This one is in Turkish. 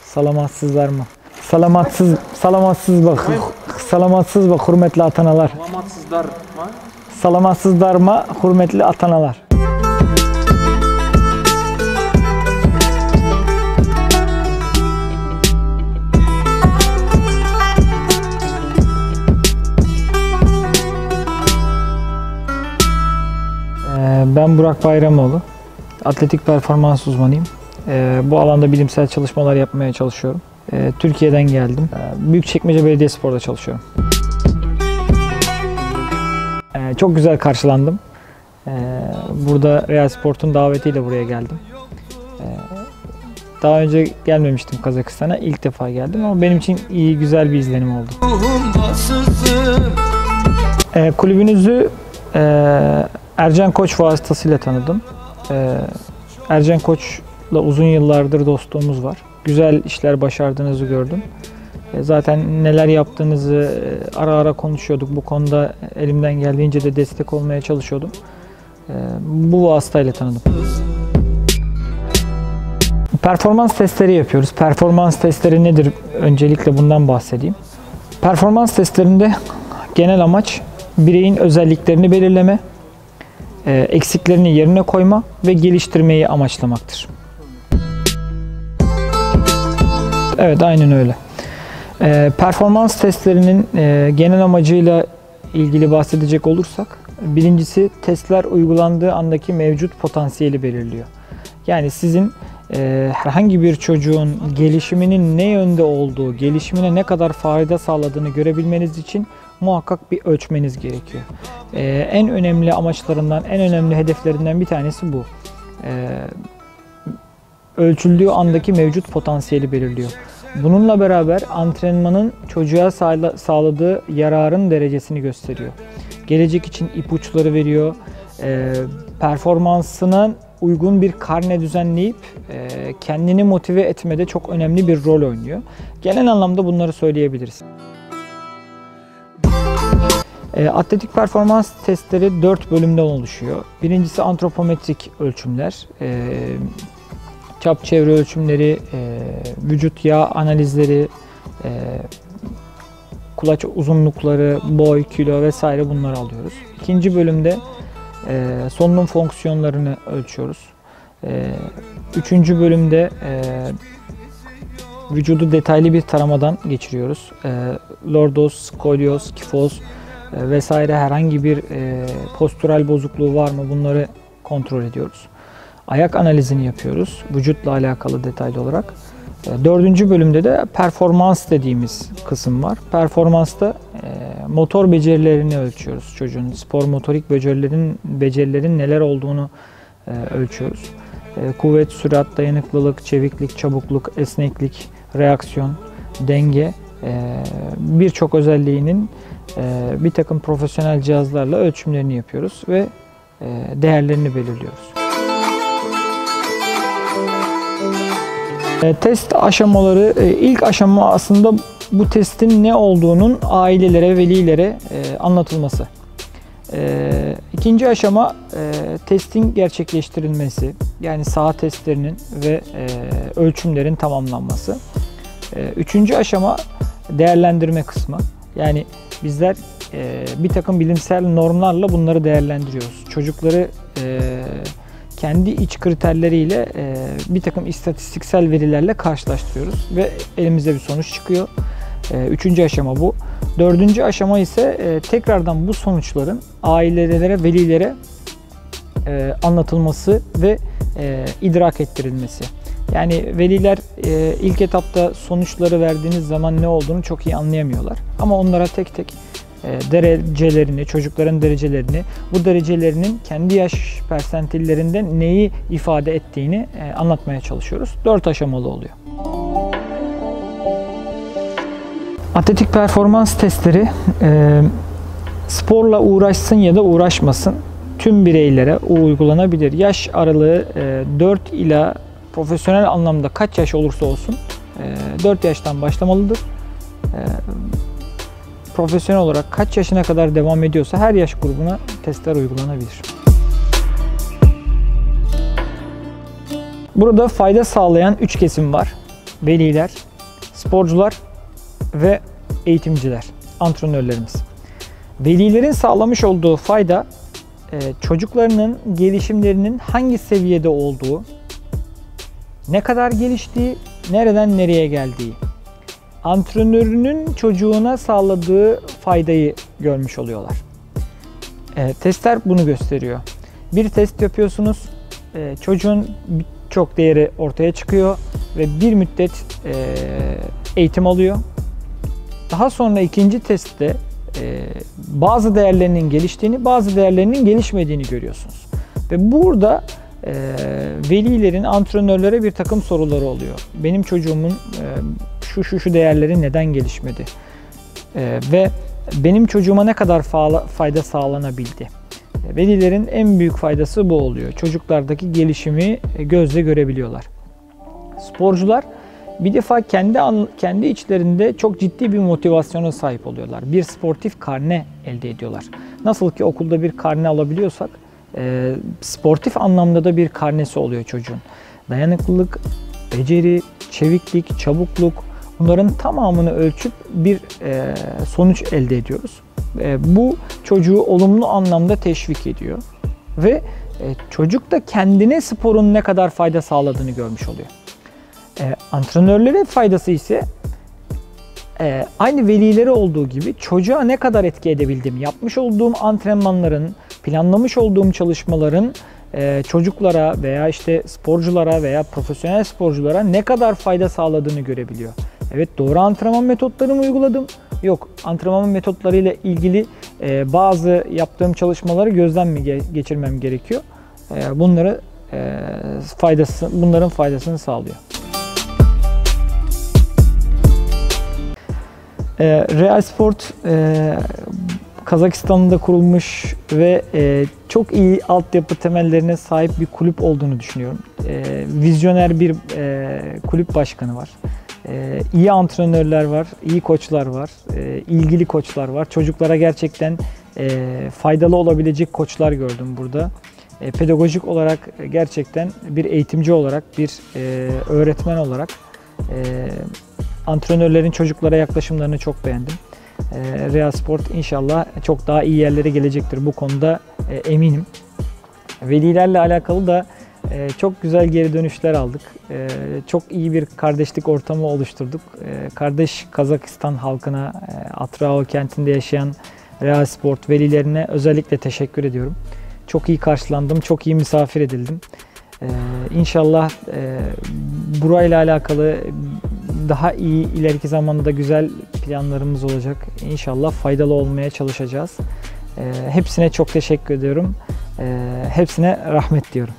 Salamatsızlar mı? Salamatsız bak hürmetli atanalar. Salamatsızlar mı? Hürmetli atanalar. Ben Burak Bayramoğlu. Atletik performans uzmanıyım. Bu alanda bilimsel çalışmalar yapmaya çalışıyorum. Türkiye'den geldim. Büyükçekmece Belediyespor'da çalışıyorum. Çok güzel karşılandım. Burada Real Sport'un davetiyle buraya geldim. Daha önce gelmemiştim Kazakistan'a. İlk defa geldim ama benim için iyi, güzel bir izlenim oldu. Kulübünüzü Ercan Koç vasıtasıyla tanıdım. Ercan Koç'la uzun yıllardır dostluğumuz var. Güzel işler başardığınızı gördüm. Zaten neler yaptığınızı ara ara konuşuyorduk. Bu konuda elimden geldiğince de destek olmaya çalışıyordum. Bu vasıtayla tanıdım. Performans testleri yapıyoruz. Performans testleri nedir? Öncelikle bundan bahsedeyim. Performans testlerinde genel amaç bireyin özelliklerini belirleme, eksiklerini yerine koyma ve geliştirmeyi amaçlamaktır. Evet, aynen öyle. Performans testlerinin genel amacıyla ilgili bahsedecek olursak, birincisi testler uygulandığı andaki mevcut potansiyeli belirliyor. Yani sizin herhangi bir çocuğun gelişiminin ne yönde olduğu, gelişimine ne kadar fayda sağladığını görebilmeniz için muhakkak bir ölçmeniz gerekiyor. En önemli amaçlarından, en önemli hedeflerinden bir tanesi bu. Ölçüldüğü andaki mevcut potansiyeli belirliyor. Bununla beraber antrenmanın çocuğa sağladığı yararın derecesini gösteriyor. Gelecek için ipuçları veriyor. Performansına uygun bir karne düzenleyip kendini motive etmede çok önemli bir rol oynuyor. Genel anlamda bunları söyleyebiliriz. Atletik performans testleri 4 bölümden oluşuyor. Birincisi antropometrik ölçümler, çap çevre ölçümleri, vücut yağ analizleri, kulaç uzunlukları, boy, kilo vesaire bunları alıyoruz. İkinci bölümde solunum fonksiyonlarını ölçüyoruz. Üçüncü bölümde vücudu detaylı bir taramadan geçiriyoruz. Lordoz, skolyoz, kifoz vesaire herhangi bir postural bozukluğu var mı bunları kontrol ediyoruz. Ayak analizini yapıyoruz vücutla alakalı detaylı olarak. Dördüncü bölümde de performans dediğimiz kısım var. Performansta motor becerilerini ölçüyoruz. Çocuğun spor motorik becerilerin neler olduğunu ölçüyoruz. Kuvvet, sürat, dayanıklılık, çeviklik, çabukluk, esneklik, reaksiyon, denge birçok özelliğinin bir takım profesyonel cihazlarla ölçümlerini yapıyoruz ve değerlerini belirliyoruz. Test aşamaları, ilk aşama aslında bu testin ne olduğunun ailelere, velilere anlatılması. İkinci aşama testin gerçekleştirilmesi, yani saha testlerinin ve ölçümlerin tamamlanması. Üçüncü aşama değerlendirme kısmı. Yani bizler bir takım bilimsel normlarla bunları değerlendiriyoruz. Çocukları kendi iç kriterleriyle bir takım istatistiksel verilerle karşılaştırıyoruz ve elimize bir sonuç çıkıyor. Üçüncü aşama bu. Dördüncü aşama ise tekrardan bu sonuçların ailelere, velilere anlatılması ve idrak ettirilmesi. Yani veliler ilk etapta sonuçları verdiğiniz zaman ne olduğunu çok iyi anlayamıyorlar. Ama onlara tek tek derecelerini, çocukların derecelerini, bu derecelerinin kendi yaş persentillerinde neyi ifade ettiğini anlatmaya çalışıyoruz. 4 aşamalı oluyor. Atletik performans testleri sporla uğraşsın ya da uğraşmasın tüm bireylere uygulanabilir. Yaş aralığı 4 ila profesyonel anlamda kaç yaş olursa olsun 4 yaştan başlamalıdır. Profesyonel olarak kaç yaşına kadar devam ediyorsa her yaş grubuna testler uygulanabilir. Burada fayda sağlayan 3 kesim var. Veliler, sporcular ve eğitimciler, antrenörlerimiz. Velilerin sağlamış olduğu fayda çocuklarının gelişimlerinin hangi seviyede olduğu, ne kadar geliştiği, nereden nereye geldiği. Antrenörünün çocuğuna sağladığı faydayı görmüş oluyorlar. Testler bunu gösteriyor. Bir test yapıyorsunuz, çocuğun birçok değeri ortaya çıkıyor ve bir müddet eğitim alıyor. Daha sonra ikinci testte bazı değerlerinin geliştiğini, bazı değerlerinin gelişmediğini görüyorsunuz. Ve burada velilerin antrenörlere bir takım soruları oluyor. Benim çocuğumun şu değerleri neden gelişmedi? Ve benim çocuğuma ne kadar fayda sağlanabildi? Velilerin en büyük faydası bu oluyor. Çocuklardaki gelişimi gözle görebiliyorlar. Sporcular bir defa kendi içlerinde çok ciddi bir motivasyona sahip oluyorlar. Bir sportif karne elde ediyorlar. Nasıl ki okulda bir karne alabiliyorsak, sportif anlamda da bir karnesi oluyor çocuğun. Dayanıklılık, beceri, çeviklik, çabukluk, bunların tamamını ölçüp bir sonuç elde ediyoruz. Bu çocuğu olumlu anlamda teşvik ediyor ve çocuk da kendine sporun ne kadar fayda sağladığını görmüş oluyor. Antrenörlere faydası ise aynı velilere olduğu gibi çocuğa ne kadar etki edebildim, yapmış olduğum antrenmanların, planlamış olduğum çalışmaların çocuklara veya işte sporculara veya profesyonel sporculara ne kadar fayda sağladığını görebiliyor. Evet, doğru antrenman metotlarımı uyguladım. Yok, antrenman metotlarıyla ilgili bazı yaptığım çalışmaları gözden mi geçirmem gerekiyor? Bunların faydasını sağlıyor. Real Sport Kazakistan'da kurulmuş ve çok iyi altyapı temellerine sahip bir kulüp olduğunu düşünüyorum. Vizyoner bir kulüp başkanı var. İyi antrenörler var, iyi koçlar var, ilgili koçlar var. Çocuklara gerçekten faydalı olabilecek koçlar gördüm burada. Pedagojik olarak gerçekten bir eğitimci olarak, bir öğretmen olarak antrenörlerin çocuklara yaklaşımlarını çok beğendim. Real Sport inşallah çok daha iyi yerlere gelecektir. Bu konuda eminim. Velilerle alakalı da çok güzel geri dönüşler aldık. Çok iyi bir kardeşlik ortamı oluşturduk. Kardeş Kazakistan halkına, Atrao kentinde yaşayan Real Sport velilerine özellikle teşekkür ediyorum. Çok iyi karşılandım, çok iyi misafir edildim. İnşallah burayla alakalı daha iyi ileriki zamanda güzel planlarımız olacak. İnşallah faydalı olmaya çalışacağız. Hepsine çok teşekkür ediyorum. Hepsine rahmet diyorum.